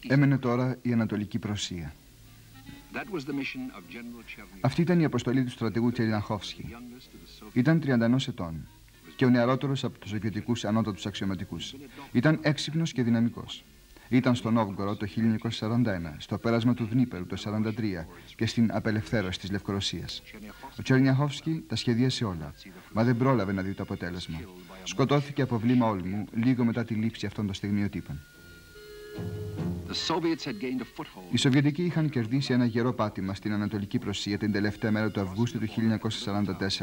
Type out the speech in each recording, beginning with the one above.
Έμενε τώρα η Ανατολική Πρωσία. Αυτή ήταν η αποστολή του στρατηγού Τσερνιαχόφσκι. Ήταν 31 ετών και ο νεαρότερος από τους σοβιετικούς ανώτατους αξιωματικούς. Ήταν έξυπνος και δυναμικός. Ήταν στο Νόβγκοροντ το 1941, στο πέρασμα του Δνίπερου το 1943 και στην απελευθέρωση της Λευκορωσίας. Ο Τσερνιαχόφσκι τα σχεδίασε όλα, μα δεν πρόλαβε να δει το αποτέλεσμα. Σκοτώθηκε από βλήμα όλμου λίγο μετά τη λήψη αυτών των στιγμιοτύπων. Οι Σοβιετικοί είχαν κερδίσει ένα γερό πάτημα στην Ανατολική Πρωσία την τελευταία μέρα του Αυγούστου του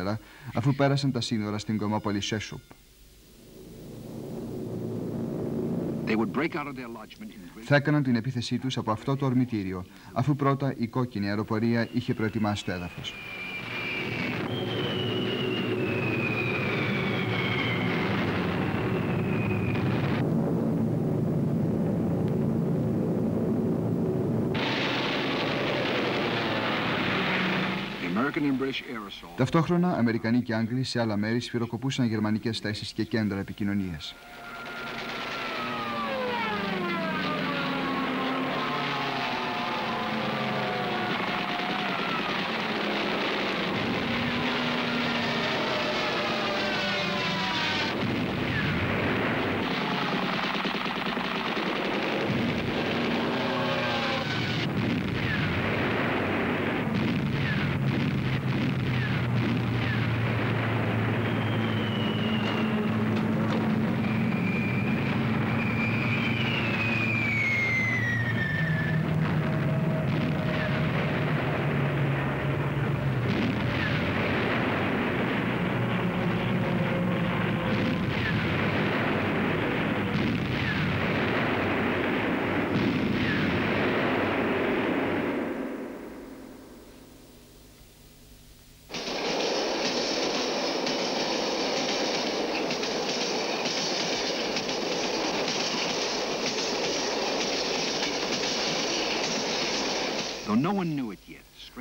1944, αφού πέρασαν τα σύνορα στην κομμόπολη Σέσουπ. Θα έκαναν την επίθεσή τους από αυτό το ορμητήριο, αφού πρώτα η κόκκινη αεροπορία είχε προετοιμάσει το έδαφος. Ταυτόχρονα, Αμερικανοί και Άγγλοι σε άλλα μέρη σφυροκοπούσαν γερμανικές θέσεις και κέντρα επικοινωνίας.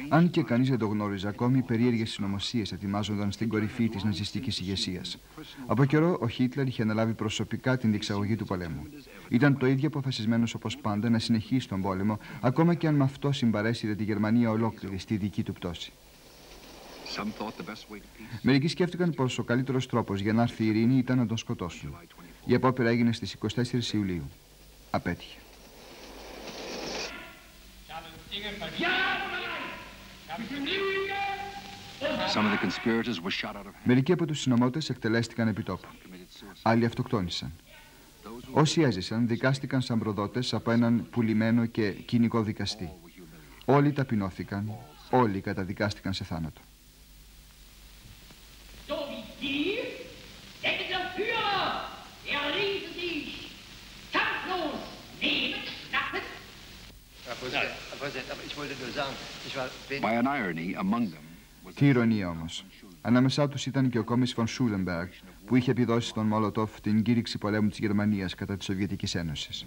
Αν και κανείς δεν το γνώριζε ακόμη, περίεργες συνωμοσίες ετοιμάζονταν στην κορυφή της ναζιστικής ηγεσίας. Από καιρό ο Χίτλερ είχε αναλάβει προσωπικά την διεξαγωγή του πολέμου. Ήταν το ίδιο αποφασισμένος όπως πάντα να συνεχίσει τον πόλεμο, ακόμα και αν με αυτό συμπαρέσυρε τη Γερμανία ολόκληρη στη δική του πτώση. Μερικοί σκέφτηκαν πως ο καλύτερος τρόπος για να έρθει η ειρήνη ήταν να τον σκοτώσουν. Η απόπειρα έγινε στις 24 Ιουλίου. Απέτυχε. Μερικοί από τους συνωμότες εκτελέστηκαν επί τόπου. Άλλοι αυτοκτόνησαν. Όσοι έζησαν δικάστηκαν σαν προδότες από έναν πουλημένο και κοινικό δικαστή. Όλοι ταπεινώθηκαν, όλοι καταδικάστηκαν σε θάνατο. Τι ηρωνία όμως. Ανάμεσά τους ήταν και ο κόμις Φον Σούλενμπεργκ, που είχε επιδώσει στον Μόλοτοφ την κήρυξη πολέμου της Γερμανίας κατά της Σοβιετικής Ένωσης.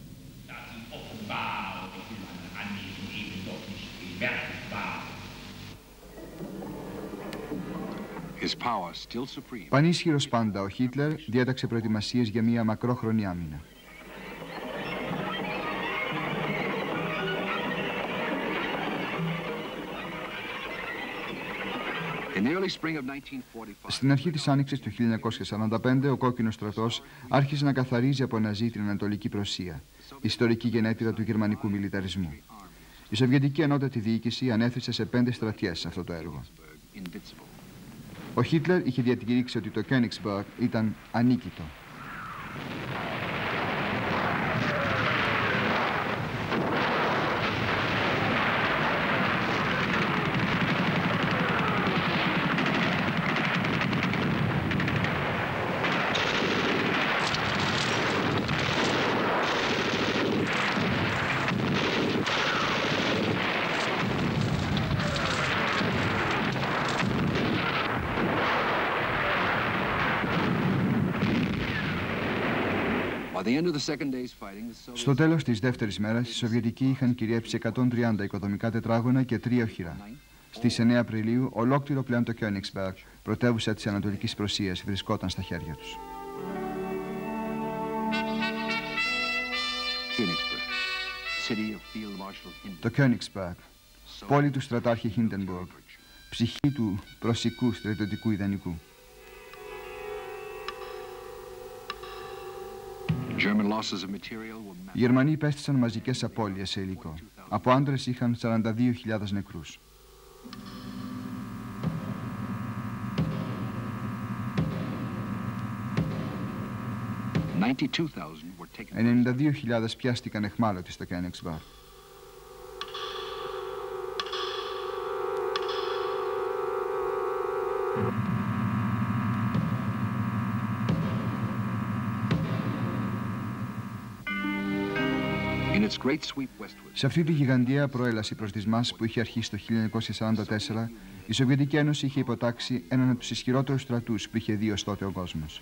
Πανίσχυρος πάντα, ο Χίτλερ διέταξε προετοιμασίες για μια μακρόχρονη άμυνα. Στην αρχή της Άνοιξης του 1945, ο Κόκκινος Στρατός άρχισε να καθαρίζει από ναζί την Ανατολική Πρωσία, ιστορική γενέτειρα του γερμανικού μιλιταρισμού. Η Σοβιετική Ενότατη Διοίκηση ανέθεσε σε 5 στρατιές αυτό το έργο. Ο Χίτλερ είχε διακηρύξει ότι το Königsberg ήταν ανίκητο. Στο τέλος της δεύτερης μέρας, οι Σοβιετικοί είχαν κυριεύσει 130 οικοδομικά τετράγωνα και 3 οχυρά. Στις 9 Απριλίου, ολόκληρο πλέον το Königsberg, πρωτεύουσα της Ανατολικής Πρωσίας, βρισκόταν στα χέρια τους. Το Königsberg, πόλη του στρατάρχη Hindenburg, ψυχή του προσικού στρατιωτικού ιδανικού. Οι Γερμανοί υπέστησαν μαζικές απώλειες σε υλικό. Από άντρες είχαν 42.000 νεκρούς. 92.000 πιάστηκαν αιχμάλωτοι στο Königsberg. Σε αυτή τη γιγαντιαία προέλαση προς τις ΜΑΣ που είχε αρχίσει το 1944, η Σοβιετική Ένωση είχε υποτάξει έναν από τους ισχυρότερους στρατούς που είχε δει ως τότε ο κόσμος.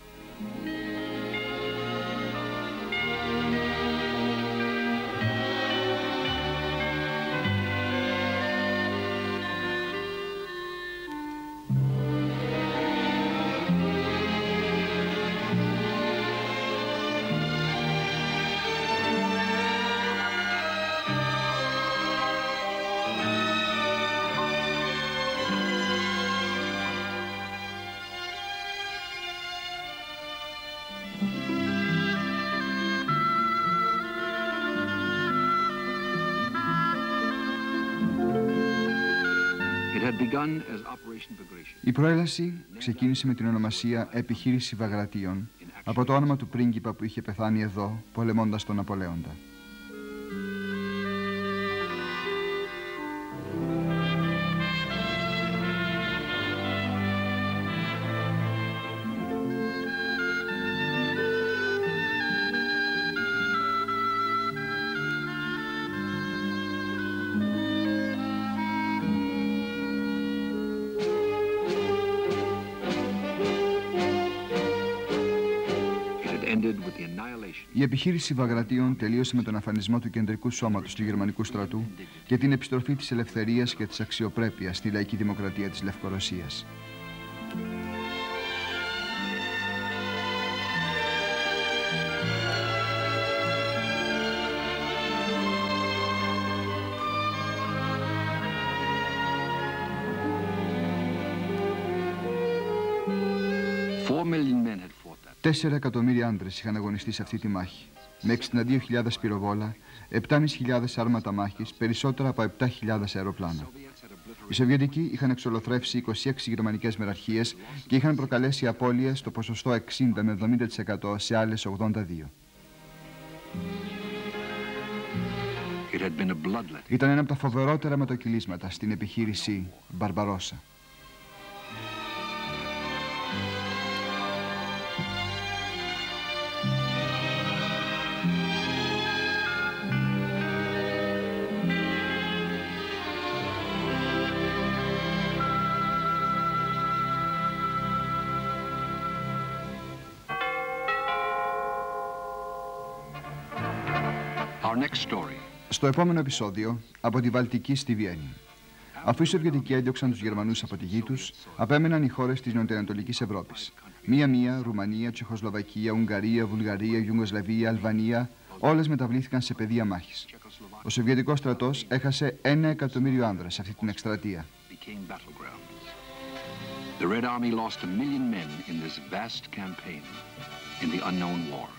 Η προέλαση ξεκίνησε με την ονομασία Επιχείρηση Βαγρατίων, από το όνομα του πρίγκιπα που είχε πεθάνει εδώ, πολεμώντας τον Ναπολέοντα. Η επιχείρηση Βαγρατίων τελείωσε με τον αφανισμό του κεντρικού σώματος του γερμανικού στρατού και την επιστροφή της ελευθερίας και της αξιοπρέπειας στη λαϊκή δημοκρατία της Λευκορωσίας. men had fought that. 4 εκατομμύρια άντρες είχαν αγωνιστεί σε αυτή τη μάχη, με 62.000 πυροβόλα, 7.500 άρματα μάχης, περισσότερα από 7.000 αεροπλάνα. Οι Σοβιετικοί είχαν εξολοθρεύσει 26 γερμανικές μεραρχίες και είχαν προκαλέσει απώλειες στο ποσοστό 60 με 70% σε άλλες 82. Ήταν ένα από τα φοβερότερα μετοκυλίσματα στην επιχείρηση Μπαρμπαρόσα. Στο επόμενο επεισόδιο, από τη Βαλτική στη Βιέννη. Αφού οι Σοβιετικοί έδιωξαν τους Γερμανούς από τη γη τους, απέμεναν οι χώρες της νοτιοανατολικής Ευρώπης. Μία-μία, Ρουμανία, Τσεχοσλοβακία, Ουγγαρία, Βουλγαρία, Ιουγκοσλαβία, Αλβανία, όλες μεταβλήθηκαν σε πεδία μάχης. Ο Σοβιετικός στρατός έχασε 1 εκατομμύριο άνδρες σε αυτή την εκστρατεία. The Red Army lost 1 million men in this vast campaign in the unknown war.